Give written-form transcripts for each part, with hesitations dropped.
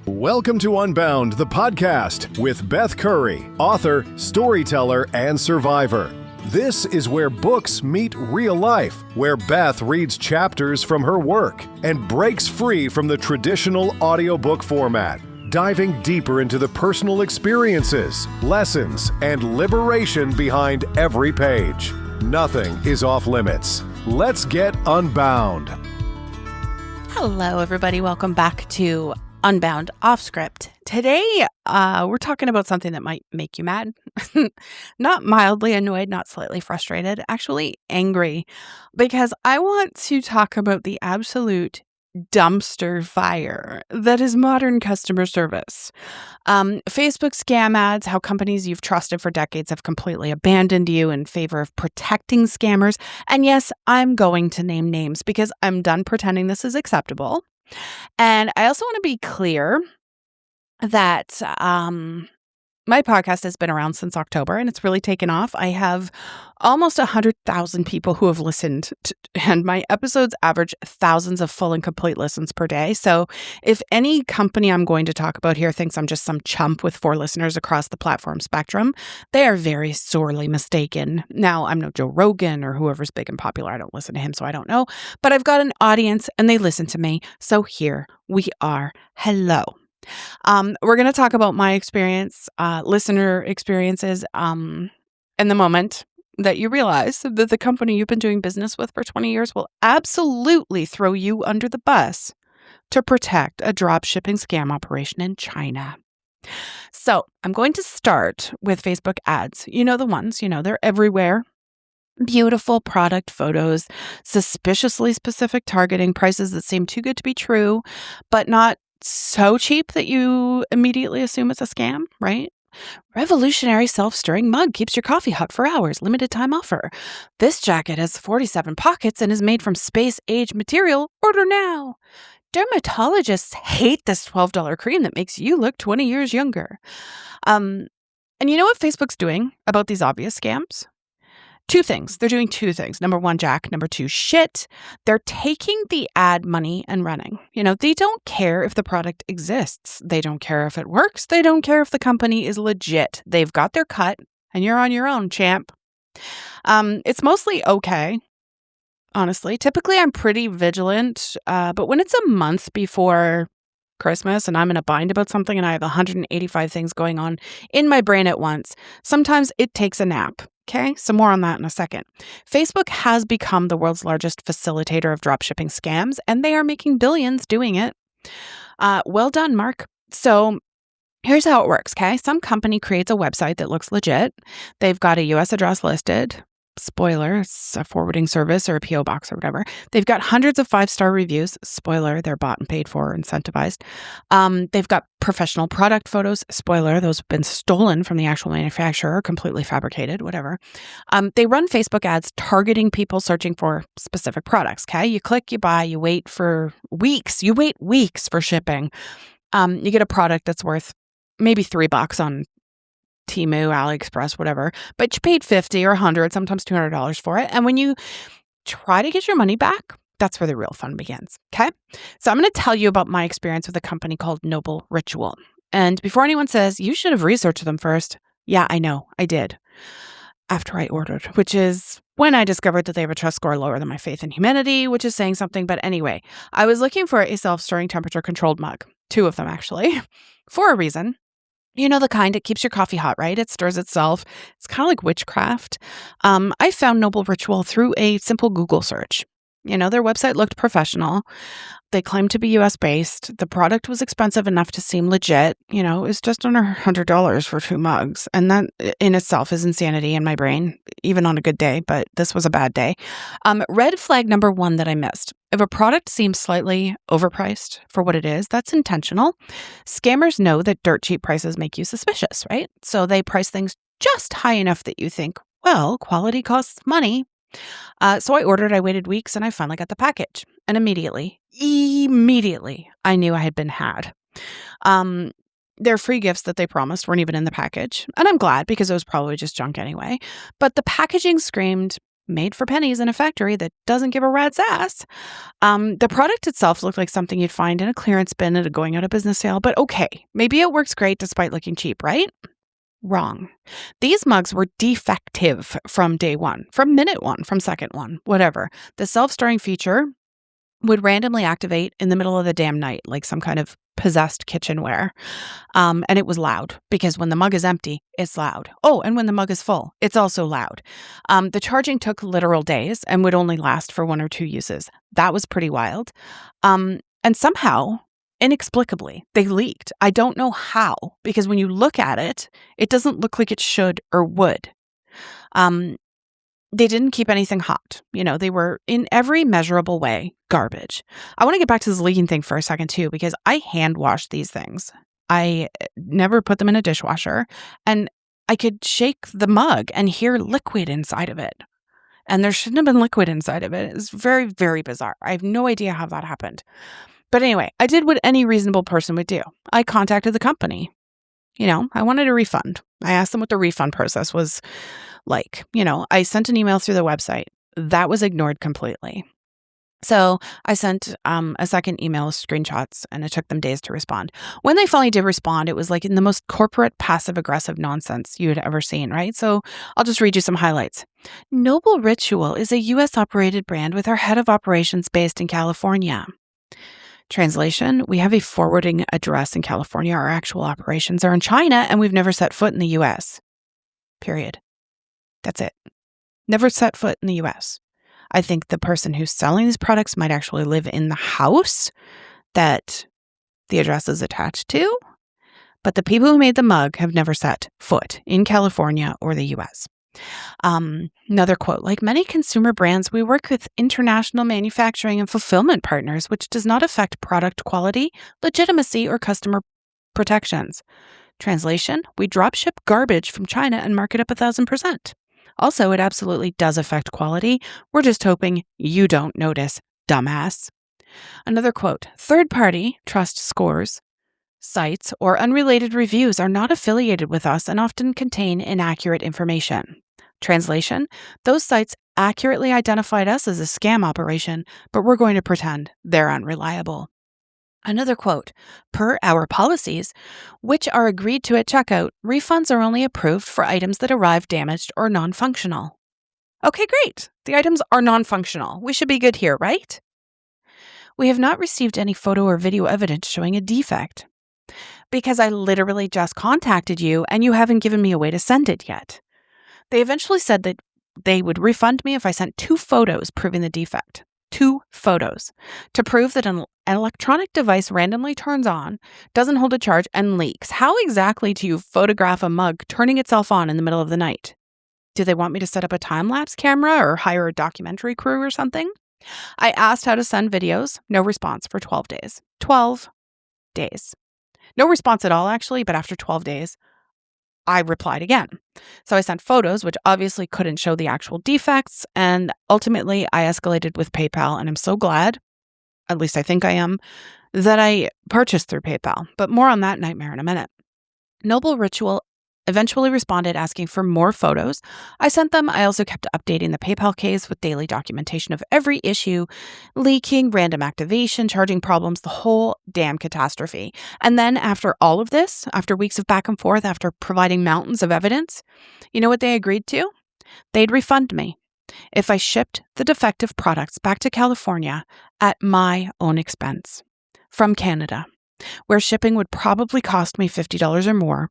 Welcome to Unbound, the podcast with Beth Curry, author, storyteller, and survivor. This is where books meet real life, where Beth reads chapters from her work and breaks free from the traditional audiobook format, diving deeper into the personal experiences, lessons, and liberation behind every page. Nothing is off limits. Let's get unbound. Hello, everybody. Welcome back to Unbound Off Script. Today, we're talking about something that might make you mad. Not mildly annoyed, not slightly frustrated, actually angry, because I want to talk about the absolute dumpster fire that is modern customer service. Facebook scam ads, how companies you've trusted for decades have completely abandoned you in favor of protecting scammers. And yes, I'm going to name names because I'm done pretending this is acceptable. And I also want to be clear that my podcast has been around since October and it's really taken off. I have almost 100,000 people who have listened and my episodes average thousands of full and complete listens per day. So if any company I'm going to talk about here thinks I'm just some chump with 4 listeners across the platform spectrum, they are very sorely mistaken. Now, I'm no Joe Rogan or whoever's big and popular. I don't listen to him, so I don't know. But I've got an audience and they listen to me. So here we are. Hello. We're going to talk about my experience, listener experiences, and the moment that you realize that the company you've been doing business with for 20 years will absolutely throw you under the bus to protect a drop shipping scam operation in China. So I'm going to start with Facebook ads. You know the ones, they're everywhere. Beautiful product photos, suspiciously specific targeting, prices that seem too good to be true, but not so cheap that you immediately assume it's a scam, right? Revolutionary self-stirring mug keeps your coffee hot for hours. Limited time offer. This jacket has 47 pockets and is made from space-age material. Order now. Dermatologists hate this $12 cream that makes you look 20 years younger. And you know what Facebook's doing about these obvious scams? 2 things. They're doing 2 things. Number 1, jack. Number 2, shit. They're taking the ad money and running. They don't care if the product exists. They don't care if it works. They don't care if the company is legit. They've got their cut and you're on your own, champ. It's mostly okay, honestly. Typically, I'm pretty vigilant, but when it's a month before Christmas and I'm in a bind about something and I have 185 things going on in my brain at once, sometimes it takes a nap. Okay, so more on that in a second. Facebook has become the world's largest facilitator of dropshipping scams, and they are making billions doing it. Well done, Mark. So here's how it works, okay? Some company creates a website that looks legit. They've got a US address listed. Spoiler, it's a forwarding service or a PO box or whatever. They've got hundreds of 5-star reviews. Spoiler, they're bought and paid for or incentivized. They've got professional product photos. Spoiler, those have been stolen from the actual manufacturer, completely fabricated, whatever. They run Facebook ads targeting people searching for specific products, okay? You click, you buy, you wait for weeks. You wait weeks for shipping. You get a product that's worth maybe $3 on Temu, AliExpress, whatever, but you paid $50 or $100, sometimes $200 for it. And when you try to get your money back, that's where the real fun begins. Okay. So I'm going to tell you about my experience with a company called Noble Ritual. And before anyone says, you should have researched them first. Yeah, I know. I did. After I ordered, which is when I discovered that they have a trust score lower than my faith in humanity, which is saying something. But anyway, I was looking for a self-stirring temperature controlled mug. 2 of them, actually, for a reason. The kind, it keeps your coffee hot, right? It stirs itself. It's kind of like witchcraft. I found Noble Ritual through a simple Google search. Their website looked professional. They claimed to be US-based. The product was expensive enough to seem legit. It was just under $100 for 2 mugs. And that in itself is insanity in my brain, even on a good day, but this was a bad day. Red flag number 1 that I missed. If a product seems slightly overpriced for what it is, that's intentional. Scammers know that dirt cheap prices make you suspicious, right? So they price things just high enough that you think, well, quality costs money. So I ordered, I waited weeks, and I finally got the package. And immediately, I knew I had been had. Their free gifts that they promised weren't even in the package. And I'm glad because it was probably just junk anyway. But the packaging screamed made for pennies in a factory that doesn't give a rat's ass. The product itself looked like something you'd find in a clearance bin at a going out of business sale, but okay, maybe it works great despite looking cheap, right? Wrong. These mugs were defective from day one, from minute one, from second one, whatever. The self-stirring feature would randomly activate in the middle of the damn night, like some kind of possessed kitchenware. And it was loud because when the mug is empty, it's loud. Oh, and when the mug is full, it's also loud. The charging took literal days and would only last for 1 or 2 uses. That was pretty wild. And somehow, inexplicably, they leaked. I don't know how, because when you look at it, it doesn't look like it should or would. They didn't keep anything hot. They were in every measurable way garbage. I want to get back to this leaking thing for a second too, because I hand washed these things. I never put them in a dishwasher, and I could shake the mug and hear liquid inside of it. And there shouldn't have been liquid inside of it. It's very, very bizarre. I have no idea how that happened. But anyway, I did what any reasonable person would do. I contacted the company. I wanted a refund. I asked them what the refund process was like. I sent an email through the website. That was ignored completely. So I sent a second email with screenshots, and it took them days to respond. When they finally did respond, it was like in the most corporate, passive-aggressive nonsense you had ever seen, right? So I'll just read you some highlights. Noble Ritual is a U.S.-operated brand with our head of operations based in California. Translation, we have a forwarding address in California. Our actual operations are in China, and we've never set foot in the U.S. Period. That's it. Never set foot in the U.S. I think the person who's selling these products might actually live in the house that the address is attached to, but the people who made the mug have never set foot in California or the U.S. Another quote, like many consumer brands, we work with international manufacturing and fulfillment partners, which does not affect product quality, legitimacy, or customer protections. Translation, we drop ship garbage from China and mark it up 1,000%. Also, it absolutely does affect quality. We're just hoping you don't notice, dumbass. Another quote, third-party trust scores, sites, or unrelated reviews are not affiliated with us and often contain inaccurate information. Translation, those sites accurately identified us as a scam operation, but we're going to pretend they're unreliable. Another quote, per our policies, which are agreed to at checkout, refunds are only approved for items that arrive damaged or non-functional. Okay, great. The items are non-functional. We should be good here, right? We have not received any photo or video evidence showing a defect. Because I literally just contacted you and you haven't given me a way to send it yet. They eventually said that they would refund me if I sent 2 photos proving the defect. 2 photos to prove that an electronic device randomly turns on, doesn't hold a charge, and leaks. How exactly do you photograph a mug turning itself on in the middle of the night? Do they want me to set up a time-lapse camera or hire a documentary crew or something? I asked how to send videos. No response for 12 days. 12 days. No response at all, actually, but after 12 days, I replied again. So I sent photos, which obviously couldn't show the actual defects, and ultimately I escalated with PayPal, and I'm so glad, at least I think I am, that I purchased through PayPal. But more on that nightmare in a minute. Noble Ritual eventually responded asking for more photos. I sent them. I also kept updating the PayPal case with daily documentation of every issue, leaking, random activation, charging problems, the whole damn catastrophe. And then after all of this, after weeks of back and forth, after providing mountains of evidence, you know what they agreed to? They'd refund me if I shipped the defective products back to California at my own expense from Canada, where shipping would probably cost me $50 or more,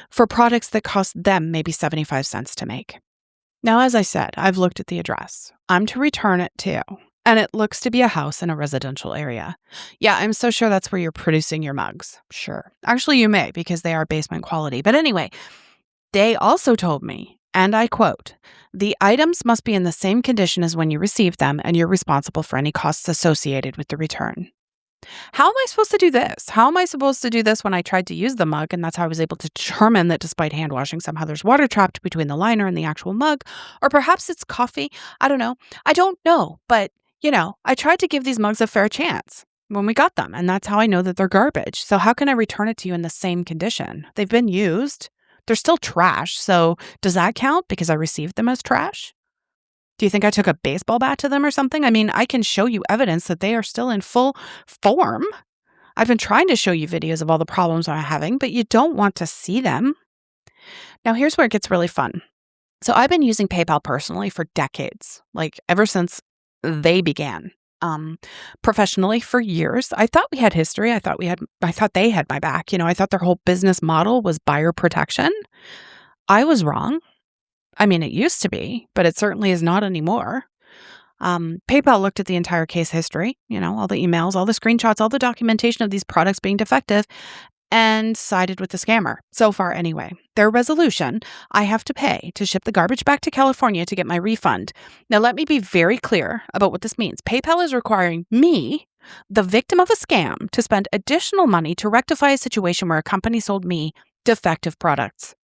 for products that cost them maybe 75 cents to make. Now, as I said, I've looked at the address. I'm to return it to, and it looks to be a house in a residential area. Yeah, I'm so sure that's where you're producing your mugs. Sure. Actually, you may, because they are basement quality. But anyway, they also told me, and I quote, the items must be in the same condition as when you received them, and you're responsible for any costs associated with the return. How am I supposed to do this? How am I supposed to do this when I tried to use the mug, and that's how I was able to determine that despite hand washing, somehow there's water trapped between the liner and the actual mug, or perhaps it's coffee. I don't know. But, I tried to give these mugs a fair chance when we got them, and that's how I know that they're garbage. So how can I return it to you in the same condition? They've been used. They're still trash. So does that count because I received them as trash? Do you think I took a baseball bat to them or something? I mean, I can show you evidence that they are still in full form. I've been trying to show you videos of all the problems I'm having, but you don't want to see them. Now, here's where it gets really fun. So I've been using PayPal personally for decades, like ever since they began. Professionally for years. I thought we had history. I thought they had my back. I thought their whole business model was buyer protection. I was wrong. I mean, it used to be, but it certainly is not anymore. PayPal looked at the entire case history, all the emails, all the screenshots, all the documentation of these products being defective, and sided with the scammer. So far, anyway. Their resolution: I have to pay to ship the garbage back to California to get my refund. Now, let me be very clear about what this means. PayPal is requiring me, the victim of a scam, to spend additional money to rectify a situation where a company sold me defective products.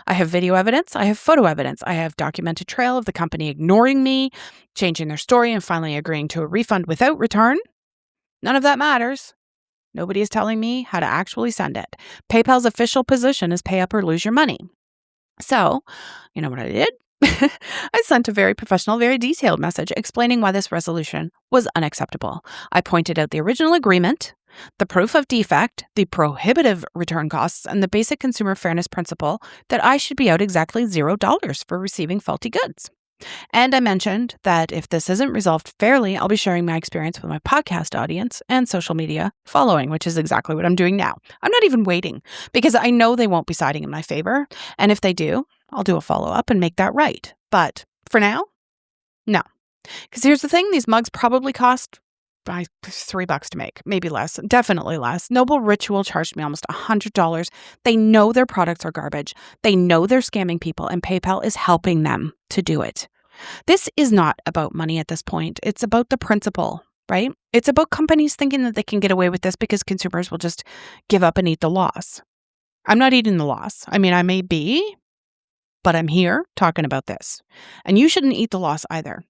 I have video evidence. I have photo evidence. I have documented trail of the company ignoring me, changing their story, and finally agreeing to a refund without return. None of that matters. Nobody is telling me how to actually send it. PayPal's official position is pay up or lose your money. So, you know what I did? I sent a very professional, very detailed message explaining why this resolution was unacceptable. I pointed out the original agreement, the proof of defect, the prohibitive return costs, and the basic consumer fairness principle that I should be out exactly $0 for receiving faulty goods. And I mentioned that if this isn't resolved fairly, I'll be sharing my experience with my podcast audience and social media following, which is exactly what I'm doing now. I'm not even waiting because I know they won't be siding in my favor. And if they do, I'll do a follow-up and make that right. But for now, no. Because here's the thing, these mugs probably cost $3 to make, maybe less, definitely less. Noble Ritual charged me almost $100. They know their products are garbage. They know they're scamming people, and PayPal is helping them to do it. This is not about money at this point. It's about the principle, right? It's about companies thinking that they can get away with this because consumers will just give up and eat the loss. I'm not eating the loss. I mean, I may be, but I'm here talking about this. And you shouldn't eat the loss either.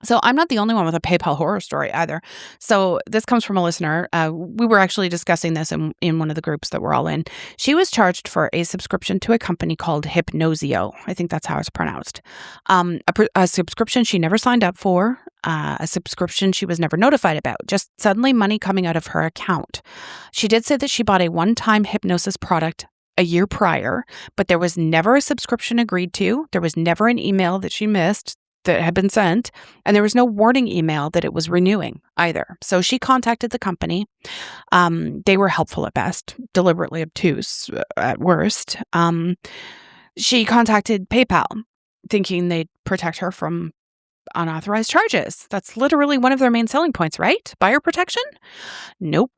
So I'm not the only one with a PayPal horror story either. So this comes from a listener. We were actually discussing this in one of the groups that we're all in. She was charged for a subscription to a company called Hypnosio. I think that's how it's pronounced. A subscription she never signed up for, a subscription she was never notified about, just suddenly money coming out of her account. She did say that she bought a one-time hypnosis product a year prior, but there was never a subscription agreed to. There was never an email that she missed that had been sent, and there was no warning email that it was renewing either. So she contacted the company. They were helpful at best, deliberately obtuse at worst. She contacted PayPal, thinking they'd protect her from unauthorized charges. That's literally one of their main selling points, right? Buyer protection? Nope.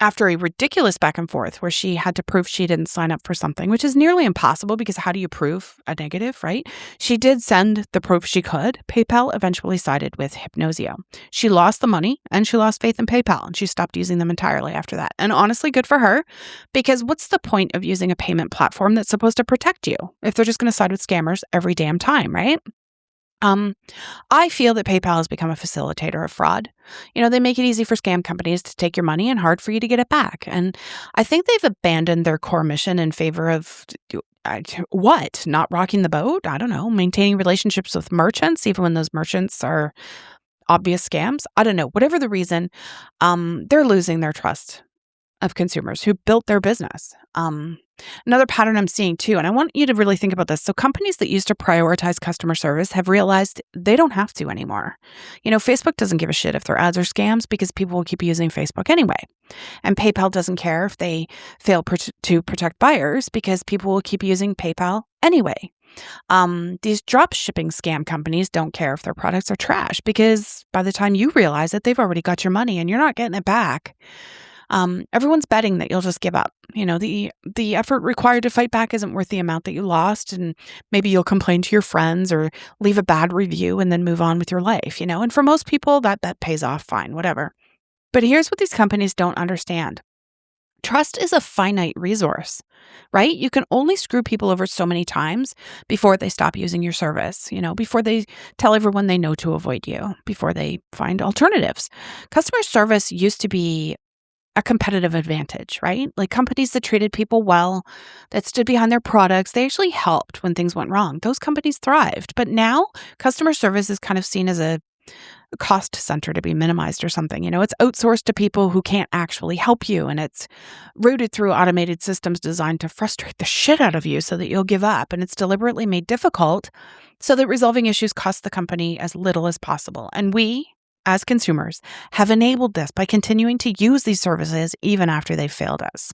After a ridiculous back and forth where she had to prove she didn't sign up for something, which is nearly impossible because how do you prove a negative, right? She did send the proof she could. PayPal eventually sided with Hypnosio. She lost the money and she lost faith in PayPal, and she stopped using them entirely after that. And honestly, good for her, because what's the point of using a payment platform that's supposed to protect you if they're just going to side with scammers every damn time, right? I feel that PayPal has become a facilitator of fraud. They make it easy for scam companies to take your money and hard for you to get it back. And I think they've abandoned their core mission in favor of what? Not rocking the boat? I don't know. Maintaining relationships with merchants, even when those merchants are obvious scams. I don't know. Whatever the reason, they're losing their trust of consumers who built their business. Another pattern I'm seeing too, and I want you to really think about this. So companies that used to prioritize customer service have realized they don't have to anymore. Facebook doesn't give a shit if their ads are scams because people will keep using Facebook anyway. And PayPal doesn't care if they fail to protect buyers because people will keep using PayPal anyway. These drop shipping scam companies don't care if their products are trash because by the time you realize it, they've already got your money and you're not getting it back. Everyone's betting that you'll just give up. The effort required to fight back isn't worth the amount that you lost, and maybe you'll complain to your friends or leave a bad review and then move on with your life, and for most people that pays off fine, whatever. But here's what these companies don't understand. Trust is a finite resource, right? You can only screw people over so many times before they stop using your service, before they tell everyone they know to avoid you, before they find alternatives. Customer service used to be a competitive advantage, right? Like companies that treated people well, that stood behind their products, they actually helped when things went wrong. Those companies thrived. But now customer service is kind of seen as a cost center to be minimized or something. It's outsourced to people who can't actually help you, and it's routed through automated systems designed to frustrate the shit out of you so that you'll give up. And it's deliberately made difficult so that resolving issues costs the company as little as possible. And we, as consumers, have enabled this by continuing to use these services even after they've failed us.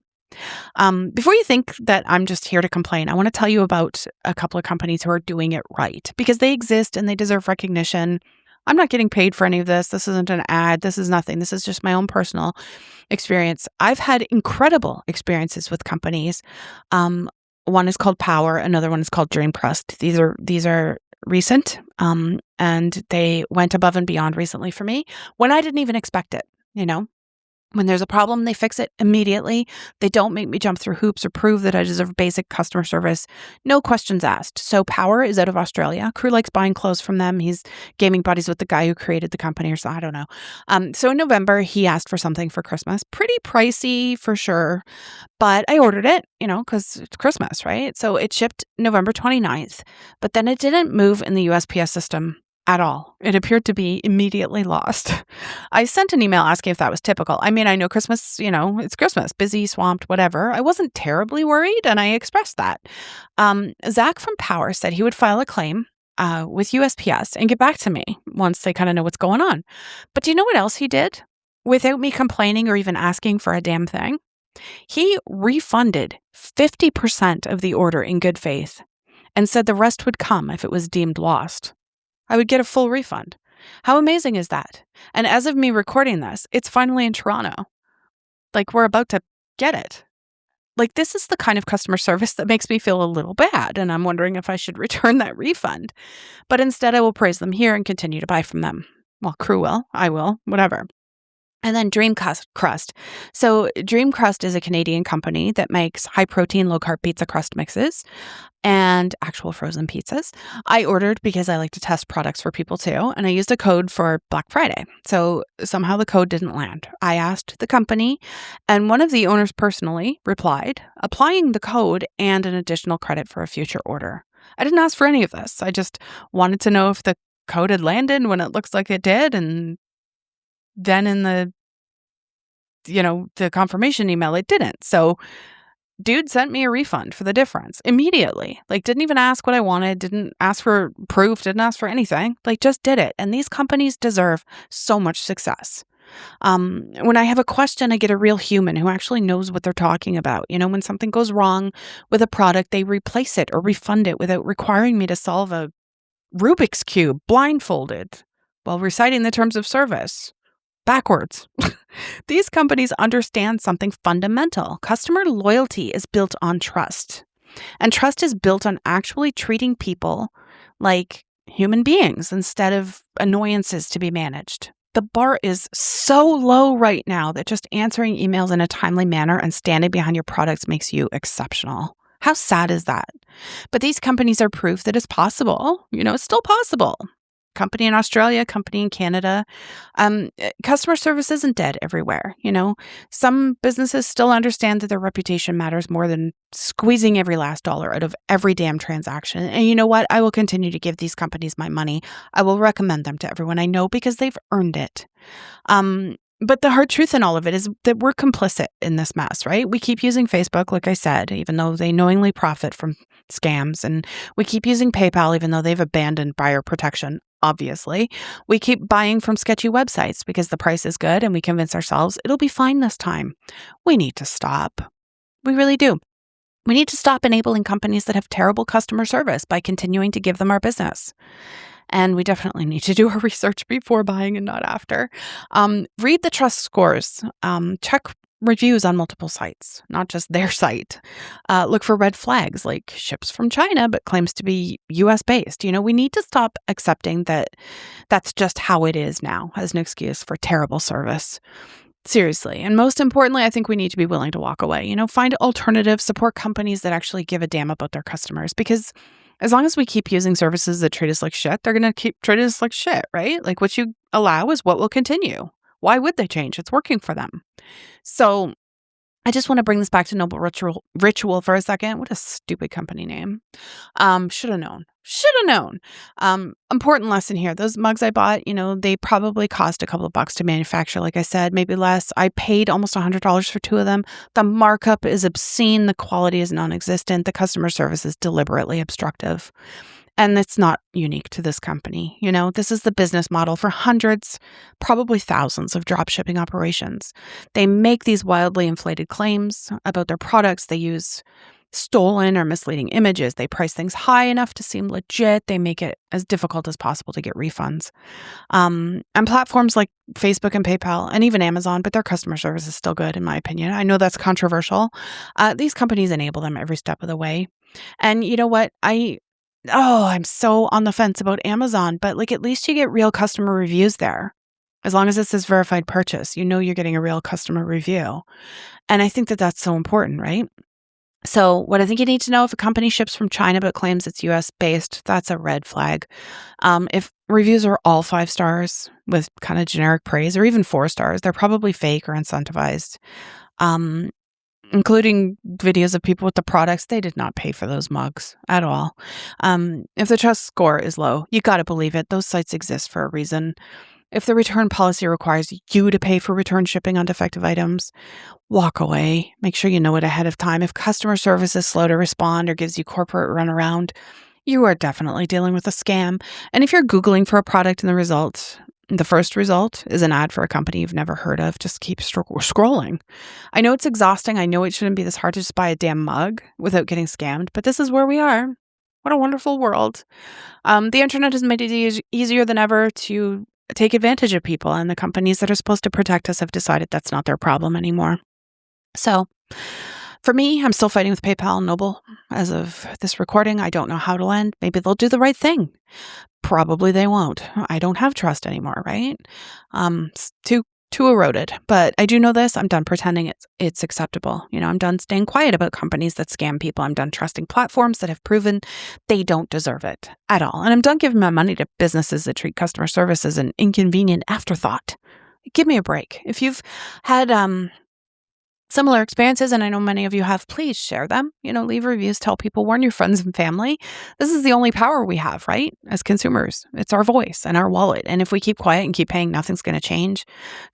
Before you think that I'm just here to complain, I want to tell you about a couple of companies who are doing it right, because they exist and they deserve recognition. I'm not getting paid for any of this. This isn't an ad. This is nothing. This is just my own personal experience. I've had incredible experiences with companies. One is called Power. Another one is called Dreamcrust. These are recent, and they went above and beyond recently for me when I didn't even expect it. When there's a problem, they fix it immediately. They don't make me jump through hoops or prove that I deserve basic customer service. No questions asked. So Power is out of Australia. Crew likes buying clothes from them. He's gaming buddies with the guy who created the company or so. I don't know. So in November, he asked for something for Christmas. Pretty pricey for sure. But I ordered it, because it's Christmas, right? So it shipped November 29th. But then it didn't move in the USPS system at all. It appeared to be immediately lost. I sent an email asking if that was typical. I mean, I know Christmas, it's Christmas, busy, swamped, whatever. I wasn't terribly worried, and I expressed that. Zach from Power said he would file a claim with USPS and get back to me once they kind of know what's going on. But do you know what else he did? Without me complaining or even asking for a damn thing, he refunded 50% of the order in good faith and said the rest would come if it was deemed lost. I would get a full refund. How amazing is that? And as of me recording this, it's finally in Toronto. Like, we're about to get it. Like, this is the kind of customer service that makes me feel a little bad, and I'm wondering if I should return that refund. But instead, I will praise them here and continue to buy from them. Well, Crew will. I will. Whatever. And then Dreamcrust. So Dreamcrust is a Canadian company that makes high-protein, low-carb pizza crust mixes and actual frozen pizzas. I ordered because I like to test products for people too, and I used a code for Black Friday. So somehow the code didn't land. I asked the company, and one of the owners personally replied, applying the code and an additional credit for a future order. I didn't ask for any of this. I just wanted to know if the code had landed when it looks like it did, and then in the confirmation email, it didn't. So dude sent me a refund for the difference immediately. Like, didn't even ask what I wanted, didn't ask for proof, didn't ask for anything. Like, just did it. And these companies deserve so much success. When I have a question, I get a real human who actually knows what they're talking about. When something goes wrong with a product, they replace it or refund it without requiring me to solve a Rubik's Cube blindfolded while reciting the terms of service backwards. These companies understand something fundamental. Customer loyalty is built on trust. And trust is built on actually treating people like human beings instead of annoyances to be managed. The bar is so low right now that just answering emails in a timely manner and standing behind your products makes you exceptional. How sad is that? But these companies are proof that it's possible. It's still possible. Company in Australia, company in Canada. Customer service isn't dead everywhere. Some businesses still understand that their reputation matters more than squeezing every last dollar out of every damn transaction. And you know what? I will continue to give these companies my money. I will recommend them to everyone I know because they've earned it. But the hard truth in all of it is that we're complicit in this mess, right? We keep using Facebook, like I said, even though they knowingly profit from scams. And we keep using PayPal, even though they've abandoned buyer protection, obviously. We keep buying from sketchy websites because the price is good and we convince ourselves it'll be fine this time. We need to stop. We really do. We need to stop enabling companies that have terrible customer service by continuing to give them our business. And we definitely need to do our research before buying and not after. Read the trust scores. Check reviews on multiple sites, not just their site. Look for red flags like ships from China but claims to be US based. We need to stop accepting that that's just how it is now as an excuse for terrible service. Seriously. And most importantly, I think we need to be willing to walk away. Find alternatives, support companies that actually give a damn about their customers, because as long as we keep using services that treat us like shit, they're going to keep treating us like shit, right? Like, what you allow is what will continue. Why would they change? It's working for them. So I just want to bring this back to Noble Ritual for a second. What a stupid company name. Should have known. Important lesson here. Those mugs I bought, they probably cost a couple of bucks to manufacture. Like I said, maybe less. I paid almost $100 for 2 of them. The markup is obscene. The quality is non-existent. The customer service is deliberately obstructive. And it's not unique to this company. This is the business model for hundreds, probably thousands of drop shipping operations. They make these wildly inflated claims about their products. They use stolen or misleading images. They price things high enough to seem legit. They make it as difficult as possible to get refunds. And platforms like Facebook and PayPal and even Amazon, but their customer service is still good in my opinion. I know that's controversial. These companies enable them every step of the way. And you know what? I'm so on the fence about Amazon, but at least you get real customer reviews there. As long as it says verified purchase, you're getting a real customer review. And I think that that's so important, right? So what I think you need to know, if a company ships from China but claims it's US based, that's a red flag. If reviews are all 5 stars with kind of generic praise or even 4 stars, they're probably fake or incentivized. Including videos of people with the products, they did not pay for those mugs at all. If the trust score is low, you got to believe it. Those sites exist for a reason. If the return policy requires you to pay for return shipping on defective items, walk away. Make sure you know it ahead of time. If customer service is slow to respond or gives you corporate runaround, you are definitely dealing with a scam. And if you're Googling for a product and the first result is an ad for a company you've never heard of, just keep scrolling. I know it's exhausting. I know it shouldn't be this hard to just buy a damn mug without getting scammed, but this is where we are. What a wonderful world. The internet has made it easier than ever to take advantage of people, and the companies that are supposed to protect us have decided that's not their problem anymore. So for me, I'm still fighting with PayPal and Noble. As of this recording, I don't know how it'll end. Maybe they'll do the right thing. Probably they won't. I don't have trust anymore, right? It's too eroded. But I do know this. I'm done pretending it's acceptable. I'm done staying quiet about companies that scam people. I'm done trusting platforms that have proven they don't deserve it at all. And I'm done giving my money to businesses that treat customer service as an inconvenient afterthought. Give me a break. If you've had similar experiences, and I know many of you have, please share them. Leave reviews, tell people, warn your friends and family. This is the only power we have, right? As consumers, it's our voice and our wallet. And if we keep quiet and keep paying, nothing's going to change.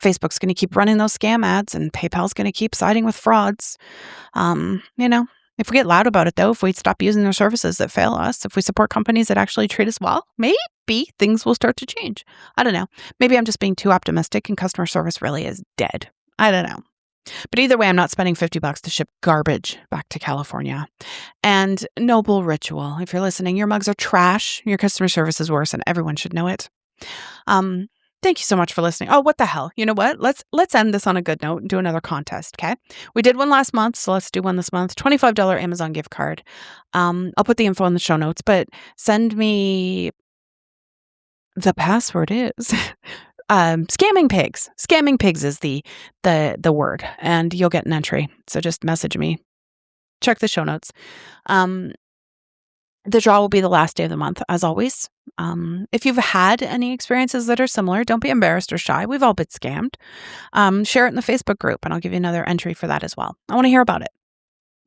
Facebook's going to keep running those scam ads, and PayPal's going to keep siding with frauds. If we get loud about it, though, if we stop using their services that fail us, if we support companies that actually treat us well, maybe things will start to change. I don't know. Maybe I'm just being too optimistic and customer service really is dead. I don't know. But either way, I'm not spending $50 to ship garbage back to California. And Noble Ritual, if you're listening, your mugs are trash, your customer service is worse, and everyone should know it. Thank you so much for listening. Oh, what the hell? You know what? Let's end this on a good note and do another contest, okay? We did one last month, so let's do one this month. $25 Amazon gift card. I'll put the info in the show notes, but send me the password is scamming pigs. Scamming pigs is the word, and you'll get an entry. So just message me. Check the show notes. The draw will be the last day of the month, as always. If you've had any experiences that are similar, don't be embarrassed or shy. We've all been scammed. Share it in the Facebook group, and I'll give you another entry for that as well. I want to hear about it.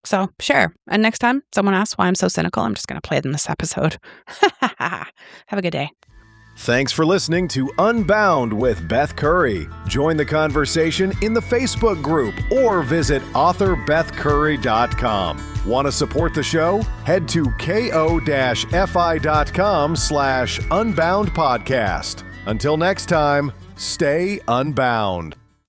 So share. And next time someone asks why I'm so cynical, I'm just going to play it in this episode. Have a good day. Thanks for listening to Unbound with Beth Curry. Join the conversation in the Facebook group or visit author.bethcurry.com. Want to support the show? Head to ko-fi.com/unbound podcast. Until next time, stay unbound.